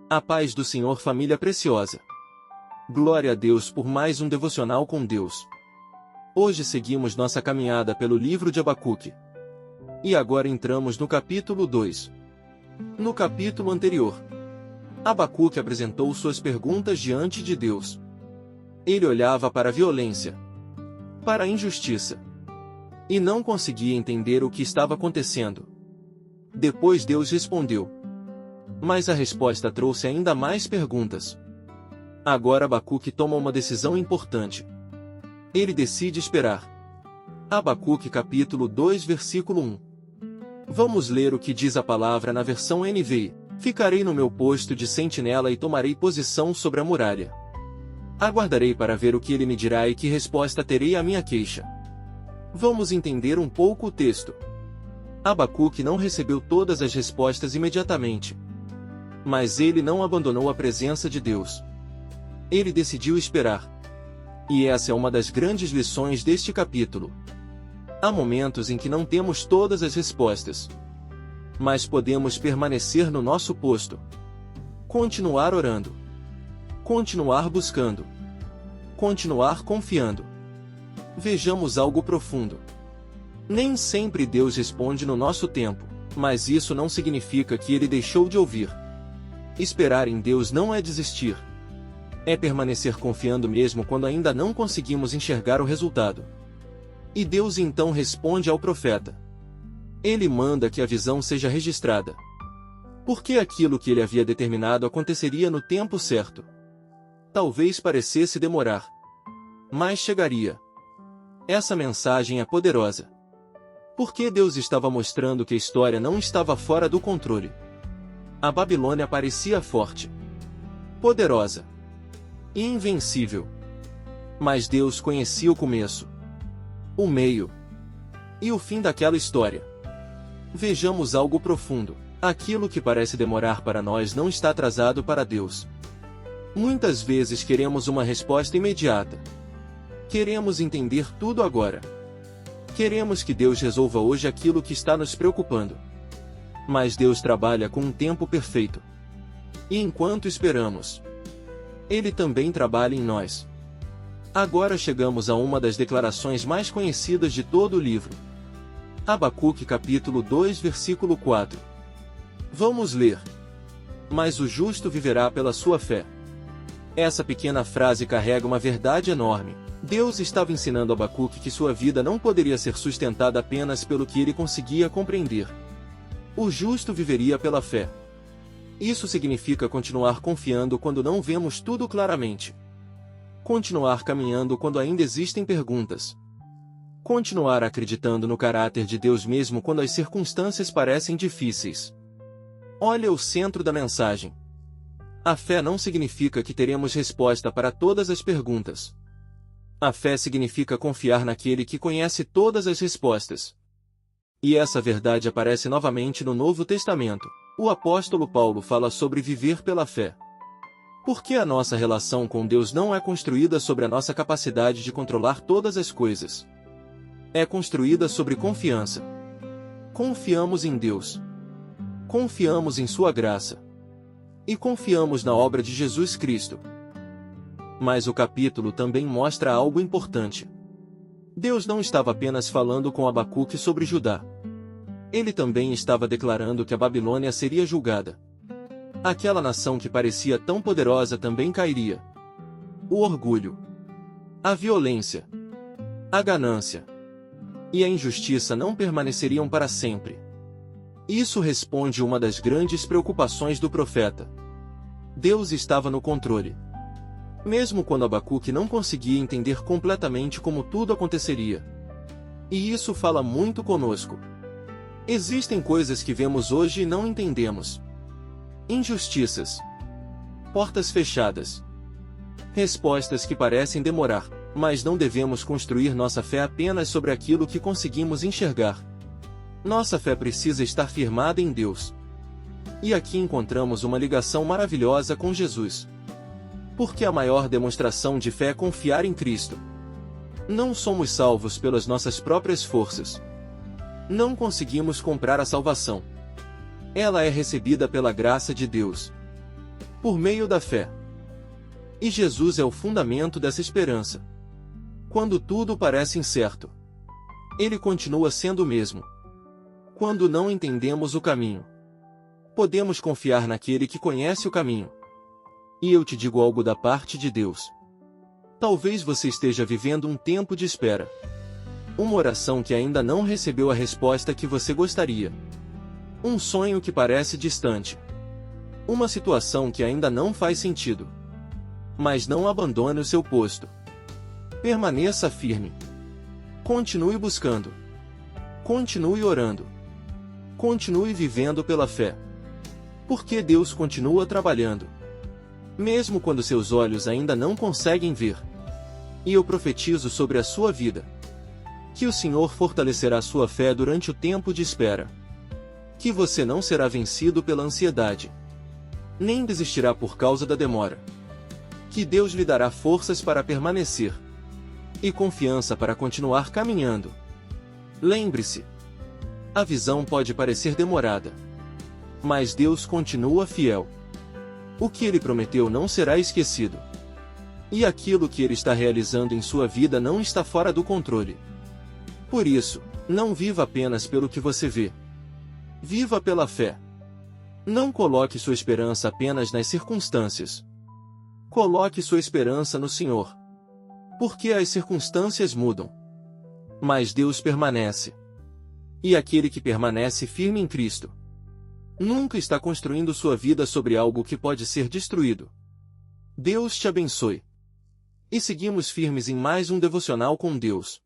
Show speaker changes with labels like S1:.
S1: A paz do Senhor, família preciosa. Glória a Deus por mais um devocional com Deus. Hoje seguimos nossa caminhada pelo livro de Abacuque. E agora entramos no capítulo 2. No capítulo anterior, Abacuque apresentou suas perguntas diante de Deus. Ele olhava para a violência, para a injustiça, e não conseguia entender o que estava acontecendo. Depois Deus respondeu. Mas a resposta trouxe ainda mais perguntas. Agora Abacuque toma uma decisão importante. Ele decide esperar. Abacuque capítulo 2 versículo 1. Vamos ler o que diz a palavra na versão NVI. Ficarei no meu posto de sentinela e tomarei posição sobre a muralha. Aguardarei para ver o que ele me dirá e que resposta terei à minha queixa. Vamos entender um pouco o texto. Abacuque não recebeu todas as respostas imediatamente. Mas ele não abandonou a presença de Deus. Ele decidiu esperar. E essa é uma das grandes lições deste capítulo. Há momentos em que não temos todas as respostas. Mas podemos permanecer no nosso posto. Continuar orando. Continuar buscando. Continuar confiando. Vejamos algo profundo. Nem sempre Deus responde no nosso tempo, mas isso não significa que ele deixou de ouvir. Esperar em Deus não é desistir. É permanecer confiando mesmo quando ainda não conseguimos enxergar o resultado. E Deus então responde ao profeta. Ele manda que a visão seja registrada. Porque aquilo que ele havia determinado aconteceria no tempo certo. Talvez parecesse demorar, mas chegaria. Essa mensagem é poderosa. Porque Deus estava mostrando que a história não estava fora do controle. A Babilônia parecia forte, poderosa e invencível. Mas Deus conhecia o começo, o meio e o fim daquela história. Vejamos algo profundo. Aquilo que parece demorar para nós não está atrasado para Deus. Muitas vezes queremos uma resposta imediata. Queremos entender tudo agora. Queremos que Deus resolva hoje aquilo que está nos preocupando. Mas Deus trabalha com um tempo perfeito. E enquanto esperamos, Ele também trabalha em nós. Agora chegamos a uma das declarações mais conhecidas de todo o livro. Abacuque capítulo 2 versículo 4. Vamos ler. Mas o justo viverá pela sua fé. Essa pequena frase carrega uma verdade enorme. Deus estava ensinando a Abacuque que sua vida não poderia ser sustentada apenas pelo que ele conseguia compreender. O justo viveria pela fé. Isso significa continuar confiando quando não vemos tudo claramente. Continuar caminhando quando ainda existem perguntas. Continuar acreditando no caráter de Deus mesmo quando as circunstâncias parecem difíceis. Olha o centro da mensagem. A fé não significa que teremos resposta para todas as perguntas. A fé significa confiar naquele que conhece todas as respostas. E essa verdade aparece novamente no Novo Testamento. O apóstolo Paulo fala sobre viver pela fé. Porque a nossa relação com Deus não é construída sobre a nossa capacidade de controlar todas as coisas. É construída sobre confiança. Confiamos em Deus. Confiamos em sua graça. E confiamos na obra de Jesus Cristo. Mas o capítulo também mostra algo importante. Deus não estava apenas falando com Abacuque sobre Judá. Ele também estava declarando que a Babilônia seria julgada. Aquela nação que parecia tão poderosa também cairia. O orgulho, a violência, a ganância e a injustiça não permaneceriam para sempre. Isso responde uma das grandes preocupações do profeta. Deus estava no controle. Mesmo quando Abacuque não conseguia entender completamente como tudo aconteceria. E isso fala muito conosco. Existem coisas que vemos hoje e não entendemos. Injustiças. Portas fechadas. Respostas que parecem demorar, mas não devemos construir nossa fé apenas sobre aquilo que conseguimos enxergar. Nossa fé precisa estar firmada em Deus. E aqui encontramos uma ligação maravilhosa com Jesus. Porque a maior demonstração de fé é confiar em Cristo. Não somos salvos pelas nossas próprias forças. Não conseguimos comprar a salvação. Ela é recebida pela graça de Deus. por meio da fé. E Jesus é o fundamento dessa esperança. Quando tudo parece incerto, Ele continua sendo o mesmo. Quando não entendemos o caminho, podemos confiar naquele que conhece o caminho. E eu te digo algo da parte de Deus. Talvez você esteja vivendo um tempo de espera. Uma oração que ainda não recebeu a resposta que você gostaria. Um sonho que parece distante. Uma situação que ainda não faz sentido. Mas não abandone o seu posto. Permaneça firme. Continue buscando. Continue orando. Continue vivendo pela fé. Porque Deus continua trabalhando. Mesmo quando seus olhos ainda não conseguem ver. E eu profetizo sobre a sua vida. Que o Senhor fortalecerá sua fé durante o tempo de espera. Que você não será vencido pela ansiedade. Nem desistirá por causa da demora. Que Deus lhe dará forças para permanecer. E confiança para continuar caminhando. Lembre-se. A visão pode parecer demorada. Mas Deus continua fiel. O que Ele prometeu não será esquecido. E aquilo que Ele está realizando em sua vida não está fora do controle. Por isso, não viva apenas pelo que você vê. Viva pela fé. Não coloque sua esperança apenas nas circunstâncias. Coloque sua esperança no Senhor. Porque as circunstâncias mudam. Mas Deus permanece. E aquele que permanece firme em Cristo nunca está construindo sua vida sobre algo que pode ser destruído. Deus te abençoe. E seguimos firmes em mais um devocional com Deus.